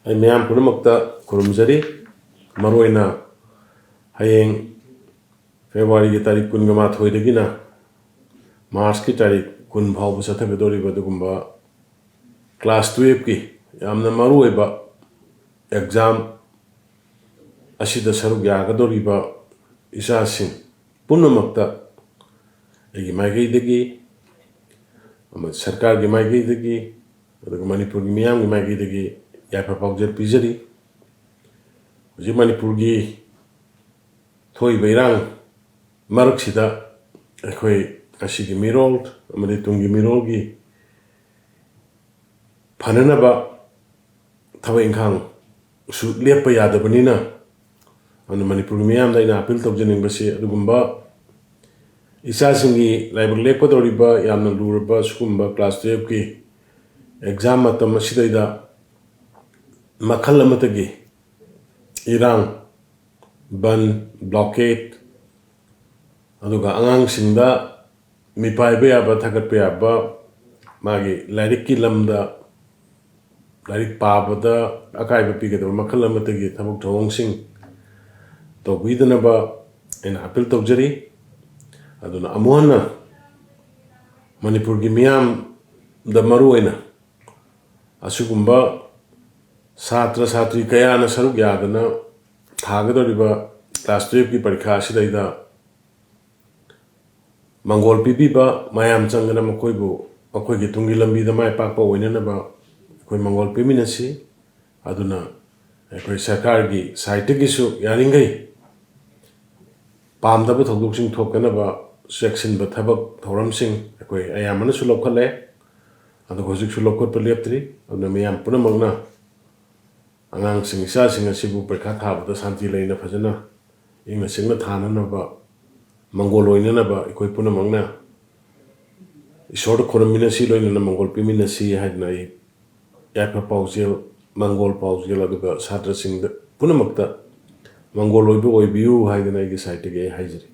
I ma'am Punamakta Kurumzari, Maroina, Hayeng, February Tari Kungamat Hoidegina, Mars Kitari Kun Pau Satagadori Badugumba, Class 12 ki, Yamna Marueba, exam Ashida Saru Yagadoriba, Isasin, Punamakta, Egi Magi Degi, Sarkar Gimagi Degi, the Manipur Miam Gimagi Degi. Yapa Pogger Pizari, Jimanipurgi, Toy Bayrang, Maruxida, Equi Ashigi Mirold, Amaditungi Mirogi, Pananaba, Tawing Shoot Lepa the Banina, and the Manipurmiam, the Apil of Jeningasi, Lugumba, Isasingi, Liber Lepa Doriba, Yamna Lurba, Skumba, Class 12 exam at the Mashida. Makal Matagi, Iran, Ban, blockade, Aduga Angang Sinda, Mipaibe Abatakat Piaba, Magi, Lariki Lamda, Larik Pabada, Akai Pigat, Makal Matagi, Tabuk Tong Sing, Togidanaba, and Apil Togjari, Aduna Amuana, Manipur Gimiam, the Maruena, Asugumba. Satra Satri Kayana Saru Yadana, Tagadoriba, Class 12 ki Parikha Sidaida, Mongol Pipiba, Mayam Changana Makoibu, Makoigi Tungilambi, the Mai Papa Winanaba, Koi Mongol Piminasi, Aduna, Ekoi Sakargi, Saitigisu, Yaringai, Palm Dabu Toguxing Tokanaba, Section Batabak, Toram Sing, Ekoi Ayamana Sulokale, and the Kozik Sulokot Paleptri, and the Miam Punamagna. Angang sing isa sing asibu perkata bata santi lain apa jana, ing sing na thana na ba, Mongol na ba, ikoi puna mangna, isor koramina si loin na Mongol pimina si had na I, yapa pausel, Mongol pausel aduga satra sing puna makta, Mongol oibu oibiu had na I gisai tige hajri.